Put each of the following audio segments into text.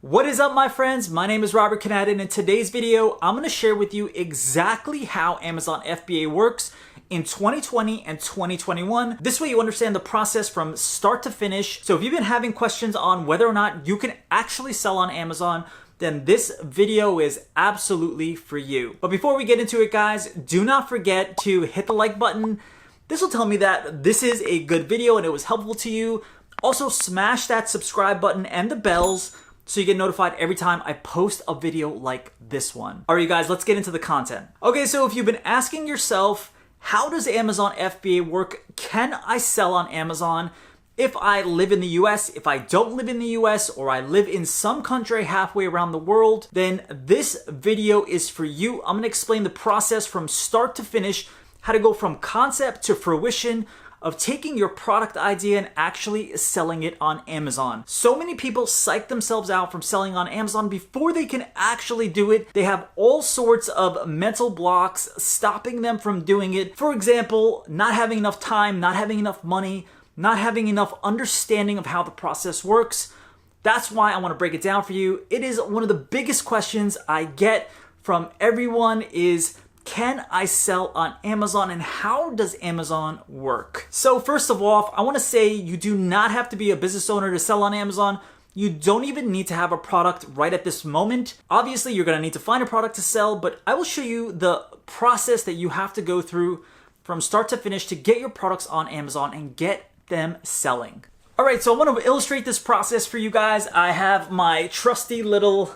What is up, my friends? My name is Robert Canada, and in today's video, I'm going to share with you exactly how Amazon FBA works in 2020 and 2021. This way you understand the process from start to finish. So if you've been having questions on whether or not you can actually sell on Amazon, then this video is absolutely for you. But before we get into it, guys, do not forget to hit the like button. This will tell me that this is a good video and it was helpful to you. Also, smash that subscribe button and the bells so you get notified every time I post a video like this one. All right, you guys, let's get into the content. Okay, so if you've been asking yourself, how does Amazon FBA work? Can I sell on Amazon? If I live in the US, if I don't live in the US, or I live in some country halfway around the world, then this video is for you. I'm gonna explain the process from start to finish, how to go from concept to fruition of taking your product idea and actually selling it on Amazon. So many people psych themselves out from selling on Amazon before they can actually do it. They have all sorts of mental blocks stopping them from doing it. For example, not having enough time, not having enough money, not having enough understanding of how the process works. That's why I want to break it down for you. It is one of the biggest questions I get from everyone is, can I sell on Amazon and how does Amazon work? So first of all, I want to say you do not have to be a business owner to sell on Amazon. You don't even need to have a product right at this moment. Obviously, you're going to need to find a product to sell, but I will show you the process that you have to go through from start to finish to get your products on Amazon and get them selling. All right, so I want to illustrate this process for you guys. I have my trusty little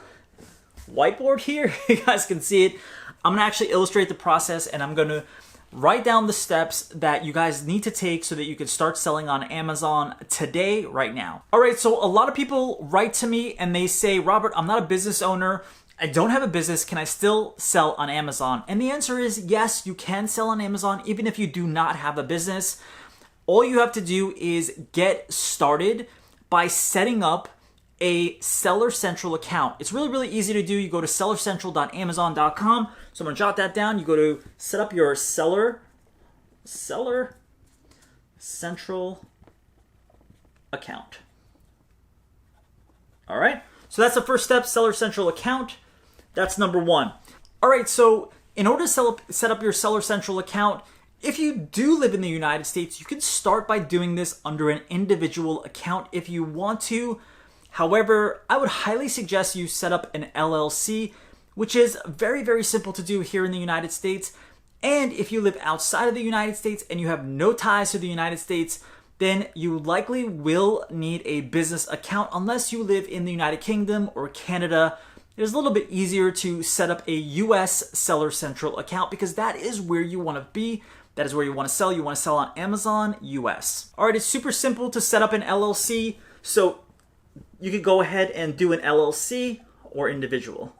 whiteboard here. You guys can see it. I'm gonna actually illustrate the process and I'm gonna write down the steps that you guys need to take so that you can start selling on Amazon today, right now. All right, so a lot of people write to me and they say, Robert, I'm not a business owner. I don't have a business. Can I still sell on Amazon? And the answer is yes, you can sell on Amazon even if you do not have a business. All you have to do is get started by setting up a Seller Central account. It's really, really easy to do. You go to sellercentral.amazon.com. So I'm gonna jot that down. You go to set up your Seller Central account. All right, so that's the first step, Seller Central account. That's number one. All right, so in order to set up your Seller Central account, if you do live in the United States, you can start by doing this under an individual account if you want to. However, I would highly suggest you set up an LLC, which is very, very simple to do here in the United States. And if you live outside of the United States and you have no ties to the United States, then you likely will need a business account unless you live in the United Kingdom or Canada. It is a little bit easier to set up a US Seller Central account because that is where you want to be. That is where you want to sell. You want to sell on Amazon US. All right, it's super simple to set up an LLC. So you could go ahead and do an LLC or individual.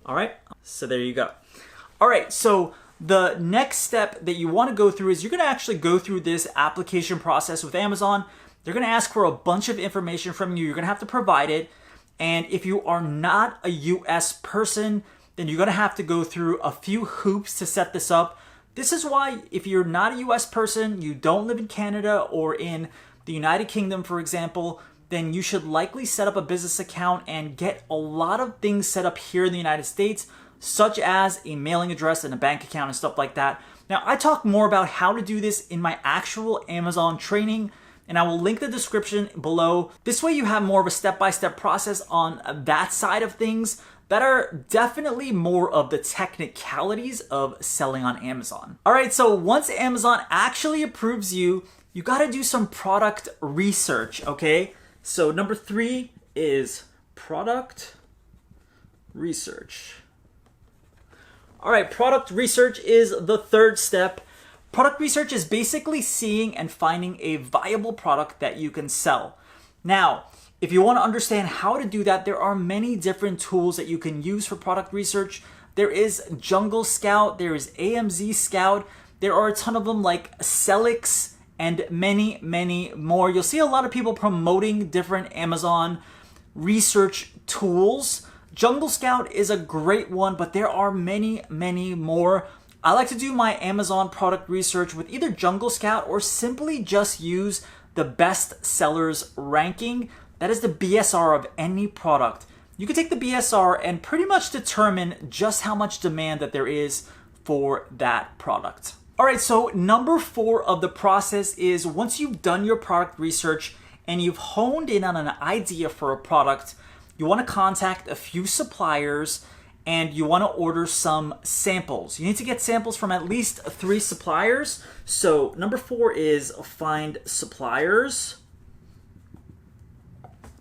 All right, so there you go. All right, so the next step that you want to go through is you're going to actually go through this application process with Amazon. They're going to ask for a bunch of information from you. You're going to have to provide it. And if you are not a US person, then you're going to have to go through a few hoops to set this up. This is why if you're not a US person, you don't live in Canada or in the United Kingdom, for example, then you should likely set up a business account and get a lot of things set up here in the United States, such as a mailing address and a bank account and stuff like that. Now, I talk more about how to do this in my actual Amazon training, and I will link the description below. This way you have more of a step-by-step process on that side of things that are definitely more of the technicalities of selling on Amazon. All right, so once Amazon actually approves you, you gotta do some product research, okay? So number 3 is product research. All right, product research is the third step. Product research is basically seeing and finding a viable product that you can sell. Now, if you want to understand how to do that, there are many different tools that you can use for product research. There is Jungle Scout, there is AMZ Scout, there are a ton of them like Selix, and many, many more. You'll see a lot of people promoting different Amazon research tools. Jungle Scout is a great one, but there are many, many more. I like to do my Amazon product research with either Jungle Scout or simply just use the best sellers ranking That is the BSR of any product. You can take the BSR and pretty much determine just how much demand that there is for that product. All right, so number 4 of the process is once you've done your product research and you've honed in on an idea for a product, you want to contact a few suppliers and you want to order some samples. You need to get samples from at least 3 suppliers. So number 4 is find suppliers.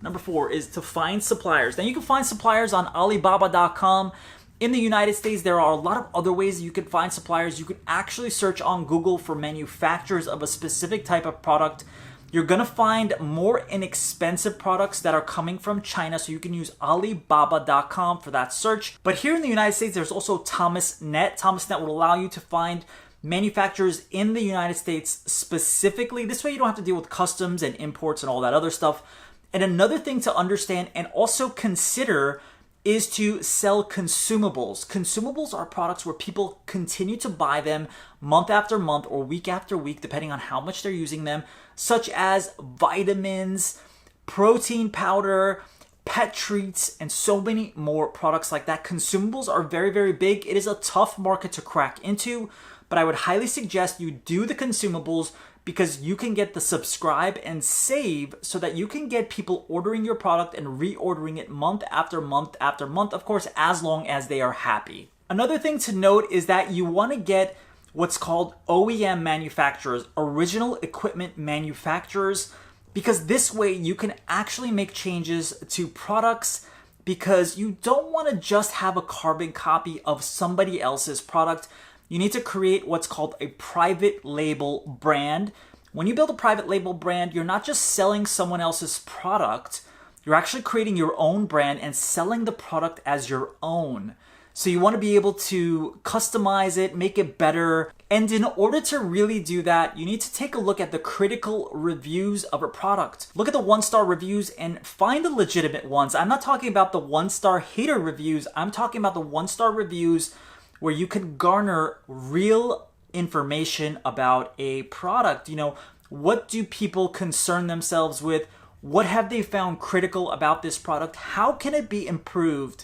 Number 4 is to find suppliers. Now you can find suppliers on Alibaba.com. In the United States, there are a lot of other ways you can find suppliers. You could actually search on Google for manufacturers of a specific type of product. You're gonna find more inexpensive products that are coming from China, so you can use Alibaba.com for that search. But here in the United States, there's also ThomasNet. ThomasNet will allow you to find manufacturers in the United States specifically. This way you don't have to deal with customs and imports and all that other stuff. And another thing to understand and also consider is to sell consumables. Consumables are products where people continue to buy them month after month or week after week, depending on how much they're using them, such as vitamins, protein powder, pet treats, and so many more products like that. Consumables are very, very big. It is a tough market to crack into, but I would highly suggest you do the consumables because you can get the subscribe and save so that you can get people ordering your product and reordering it month after month after month, of course, as long as they are happy. Another thing to note is that you want to get what's called OEM manufacturers, original equipment manufacturers, because this way you can actually make changes to products because you don't want to just have a carbon copy of somebody else's product. You need to create what's called a private label brand. When you build a private label brand, you're not just selling someone else's product, you're actually creating your own brand and selling the product as your own. So you want to be able to customize it, make it better. And in order to really do that, you need to take a look at the critical reviews of a product. Look at the 1-star reviews and find the legitimate ones. I'm not talking about the 1-star hater reviews. I'm talking about the 1-star reviews where you can garner real information about a product. You know, what do people concern themselves with? What have they found critical about this product? How can it be improved?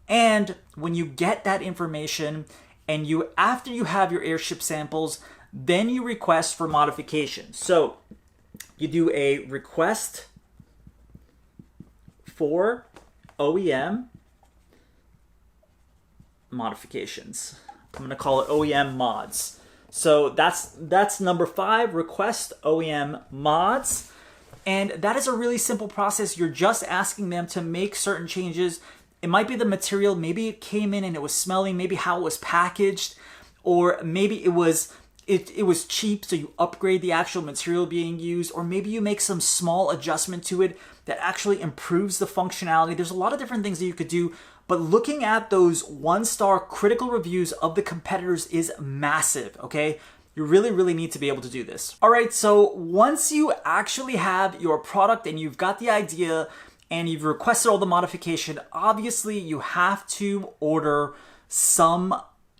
And when you get that information and after you have your airship samples, then you request for modifications. So you do a request for OEM modifications. I'm going to call it OEM mods. So that's number 5, request OEM mods. And that is a really simple process. You're just asking them to make certain changes. It might be the material, maybe it came in and it was smelling, maybe how it was packaged, or maybe it was cheap, so you upgrade the actual material being used, or maybe you make some small adjustment to it that actually improves the functionality. There's a lot of different things that you could do, but looking at those 1-star critical reviews of the competitors is massive, okay? You really, really need to be able to do this. All right, so once you actually have your product and you've got the idea and you've requested all the modification, obviously you have to order some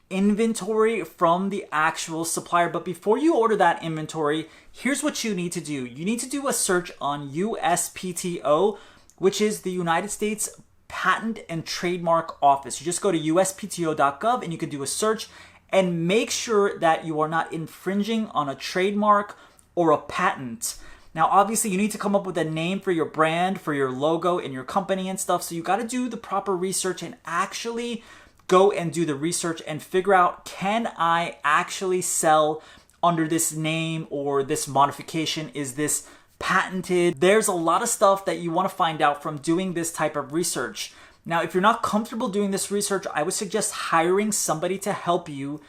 inventory from the actual supplier. But before you order that inventory, here's what you need to do. You need to do a search on USPTO, which is the United States Patent and Trademark Office. You just go to USPTO.GOV and you can do a search and make sure that you are not infringing on a trademark or a patent. Now, obviously, you need to come up with a name for your brand, for your logo and your company and stuff. So you got to do the proper research and actually go and do the research and figure out, can I actually sell under this name or this modification? Is this patented? There's a lot of stuff that you want to find out from doing this type of research. Now, if you're not comfortable doing this research, I would suggest hiring somebody to help you,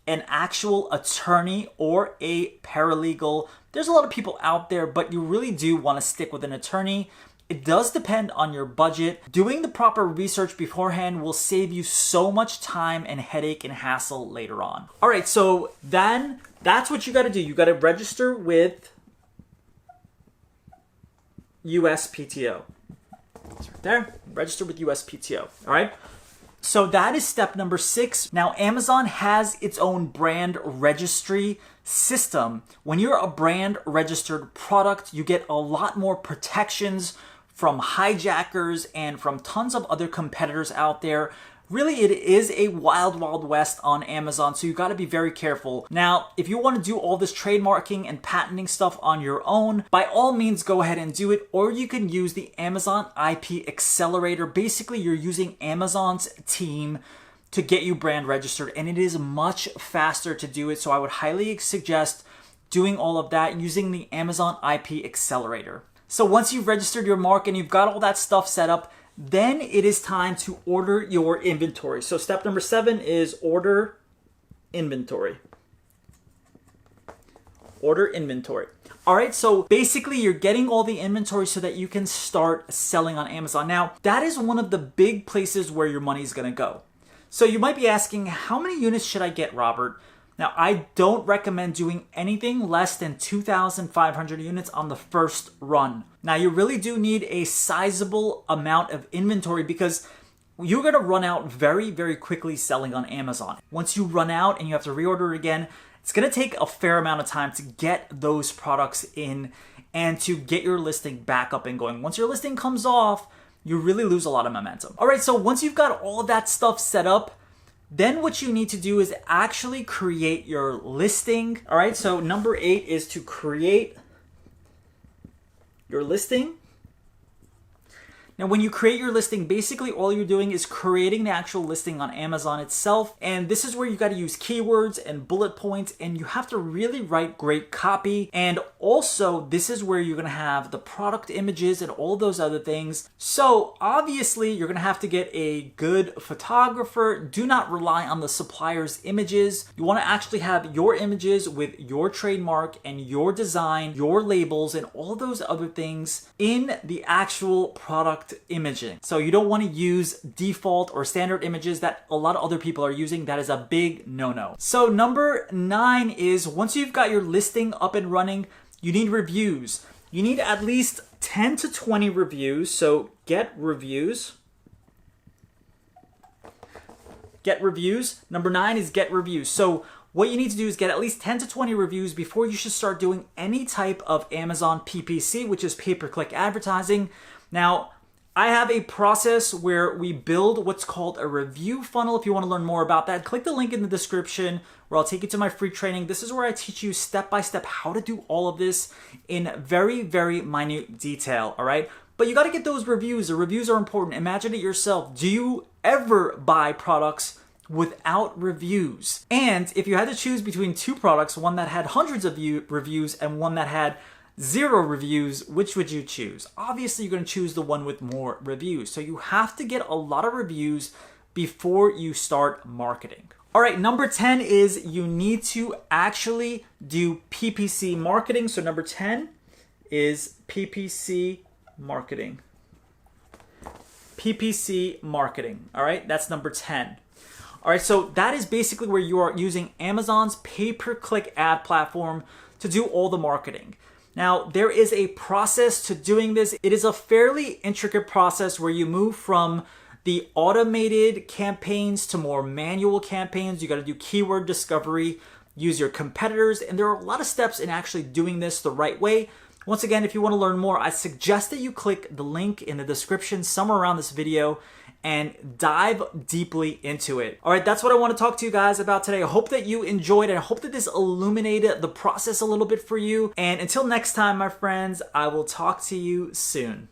an actual attorney or a paralegal. There's a lot of people out there, but you really do want to stick with an attorney. It does depend on your budget. Doing the proper research beforehand will save you so much time and headache and hassle later on. All right, so then that's what you got to do. You got to register with USPTO. It's right there. Register with USPTO. All right. So that is step number 6. Now, Amazon has its own brand registry system. When you're a brand registered product, you get a lot more protections from hijackers and from tons of other competitors out there. Really, it is a wild, wild west on Amazon, so you got to be very careful. Now, if you want to do all this trademarking and patenting stuff on your own, by all means, go ahead and do it, or you can use the Amazon IP Accelerator. Basically, you're using Amazon's team to get you brand registered, and it is much faster to do it, so I would highly suggest doing all of that using the Amazon IP Accelerator. So once you've registered your mark and you've got all that stuff set up, then it is time to order your inventory. So step number 7 is order inventory. Order inventory. All right, so basically you're getting all the inventory so that you can start selling on Amazon. Now, that is one of the big places where your money is gonna go. So you might be asking, how many units should I get, Robert? Now, I don't recommend doing anything less than 2,500 units on the first run. Now, you really do need a sizable amount of inventory because you're going to run out very, very quickly selling on Amazon. Once you run out and you have to reorder again, it's going to take a fair amount of time to get those products in and to get your listing back up and going. Once your listing comes off, you really lose a lot of momentum. All right, so once you've got all of that stuff set up, then what you need to do is actually create your listing. All right, so number 8 is to create your listing. Now, when you create your listing, basically all you're doing is creating the actual listing on Amazon itself. And this is where you got to use keywords and bullet points, and you have to really write great copy. And also, this is where you're going to have the product images and all those other things. So obviously, you're going to have to get a good photographer. Do not rely on the supplier's images. You want to actually have your images with your trademark and your design, your labels, and all those other things in the actual product imaging. So you don't want to use default or standard images that a lot of other people are using. That is a big no-no. So number 9 is once you've got your listing up and running, you need reviews. You need at least 10 to 20 reviews. So get reviews. Get reviews. Number 9 is get reviews. So what you need to do is get at least 10 to 20 reviews before you should start doing any type of Amazon PPC, which is pay-per-click advertising. Now, I have a process where we build what's called a review funnel. If you want to learn more about that, click the link in the description where I'll take you to my free training. This is where I teach you step by step how to do all of this in very, very minute detail, all right? But you got to get those reviews. The reviews are important. Imagine it yourself. Do you ever buy products without reviews? And if you had to choose between 2 products, one that had hundreds of reviews and one that had 0 reviews, which would you choose? Obviously, you're going to choose the one with more reviews. So you have to get a lot of reviews before you start marketing. All right, number 10 is you need to actually do PPC marketing. So number 10 is PPC marketing. PPC marketing. All right, that's number 10. All right, so that is basically where you are using Amazon's pay-per-click ad platform to do all the marketing. Now, there is a process to doing this. It is a fairly intricate process where you move from the automated campaigns to more manual campaigns. You got to do keyword discovery, use your competitors, and there are a lot of steps in actually doing this the right way. Once again, if you want to learn more, I suggest that you click the link in the description somewhere around this video and dive deeply into it. All right, that's what I want to talk to you guys about today. I hope that you enjoyed it. I hope that this illuminated the process a little bit for you. And until next time, my friends, I will talk to you soon.